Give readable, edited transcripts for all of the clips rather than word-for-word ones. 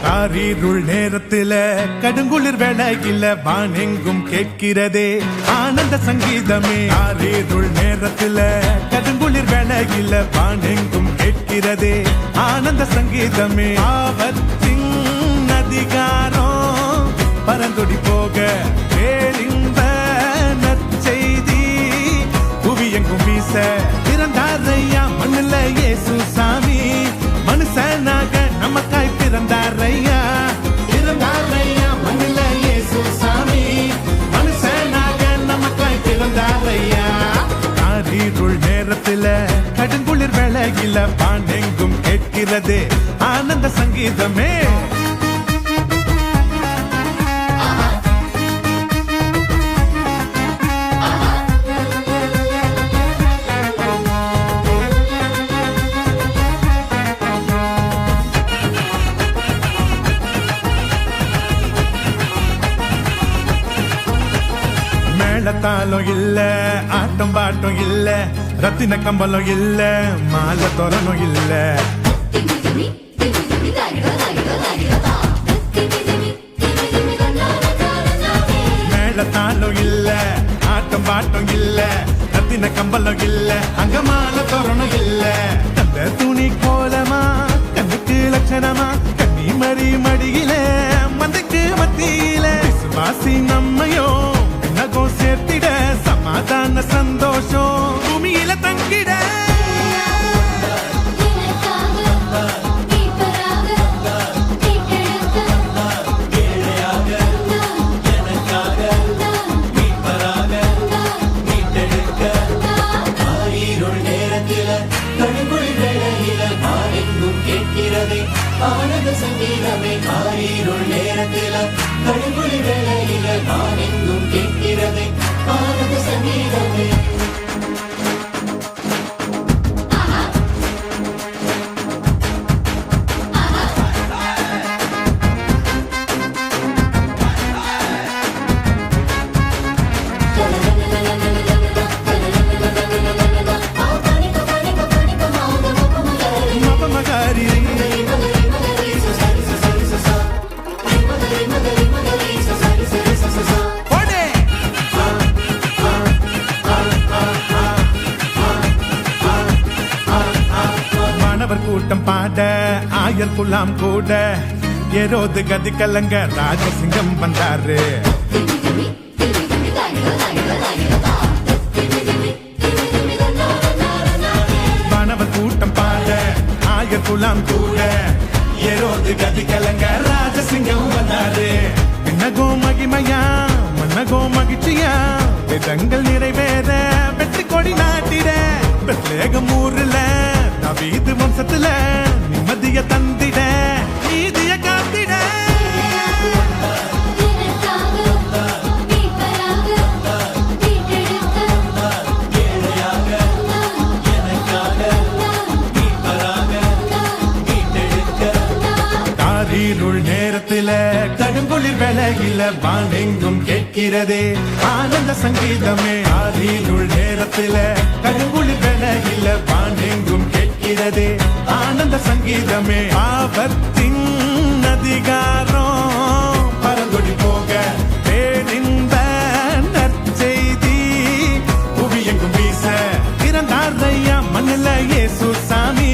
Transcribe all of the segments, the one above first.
காரிருள் நேரத்தில கடுங்குளிர் வேளையில வானெங்கும் கேட்கிறதே ஆனந்த சங்கீதமே. காரிருள் நேரத்தில கடுங்குளிர் வேளையில வானெங்கும் கேட்கிறதே ஆனந்த சங்கீதமே. ஆபத்தின் அதிகாரம் பரந்தொடி போக கேளிந்த நற்செய்தி புவி எங்கும் வீச பிறந்தாரையா மண்ணுல இயேசு சாமி. மனுஷனாக நமக்காய் பிறந்தாரையா பிறந்தாரையா மண்ணுல இயேசு சாமி. மனுஷனாக நமக்காய் பிறந்தாரையா. காரிருள் நேரத்தில கடுங்குளிர் வேளையில வானெங்கும் கேட்கிறது ஆனந்த சங்கீதமே. மேளத்தாலும் இல்ல ஆட்டம் பாட்டம் இல்ல ரத்தின கம்பலம் இல்ல மாலை தோரணும் இல்ல. மேளத்தாலும் இல்ல ஆட்டம் பாட்டம் இல்ல ரத்தின கம்பலம் இல்ல அங்க மாலை தோரணும் இல்ல. அந்த துணி கோலமா கண்ணுக்கு லட்சணமா கண்ணி மறி மடியில மந்தைக்கு மத்தியில விசுவாசி நம்மையோ சேர்த்திட சமாதான சந்தோஷம் பூமியில தங்கிட. ஆனந்த சங்கீதமே. காரிருள் நேரத்தில கடுங்குளி வேளையில வானெங்கும் கேட்கிறதே ஆனந்த சங்கீதமே. கூட்டம் பாட ஆயர் குலாம் கூட ஏரோது கதி கலங்க ராஜசிங்கம் வந்தாரு. மாணவர் கூட்டம் பாட ஆயர் குலாம் கூட ஏரோது கதி கலங்க ராஜசிங்கம் வந்தாரு. விண்ணகோ மகிமையா மன்னகோ மகிழ்ச்சியா வேதங்கள் நிறைவேற வெற்றி கொடி நாட்டிட பெத்லேகம் ஊர்ல தாவீது வம்சத்துல நிம்மதிய தந்திட நீதிய காத்திட. காரிருள் நேரத்தில கடுங்குளிர் வேளையில வானெங்கும் கேட்கிறதே ஆனந்த சங்கீதமே. காரிருள் நேரத்தில கடுங்குளிர் வேளையில வானெங்கும் கேட்கிறதே ஆனந்த சங்கீதமே. ஆபத்தின் அதிகாரம் பரந்தொடி போக பேரிந்த நற்செய்தி புவி எங்கும் வீச பிறந்தாரையா மண்ணுல இயேசு சாமி.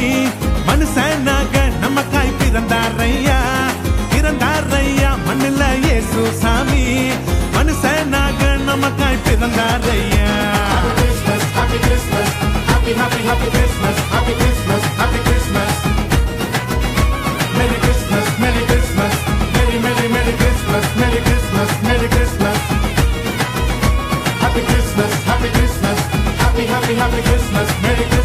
மனுஷனாக நமக்காய் பிறந்தாரையா பிறந்தாரையா மண்ணுல இயேசு சாமி. மனுஷனாக நமக்காய் பிறந்தாரையா. Happy Christmas, happy happy happy Christmas, happy Christmas, happy Christmas. Merry Christmas, Merry Christmas, Merry Merry Merry Christmas, Merry Christmas, Merry Christmas. Happy Christmas, happy Christmas, happy happy happy Christmas, Merry Christmas.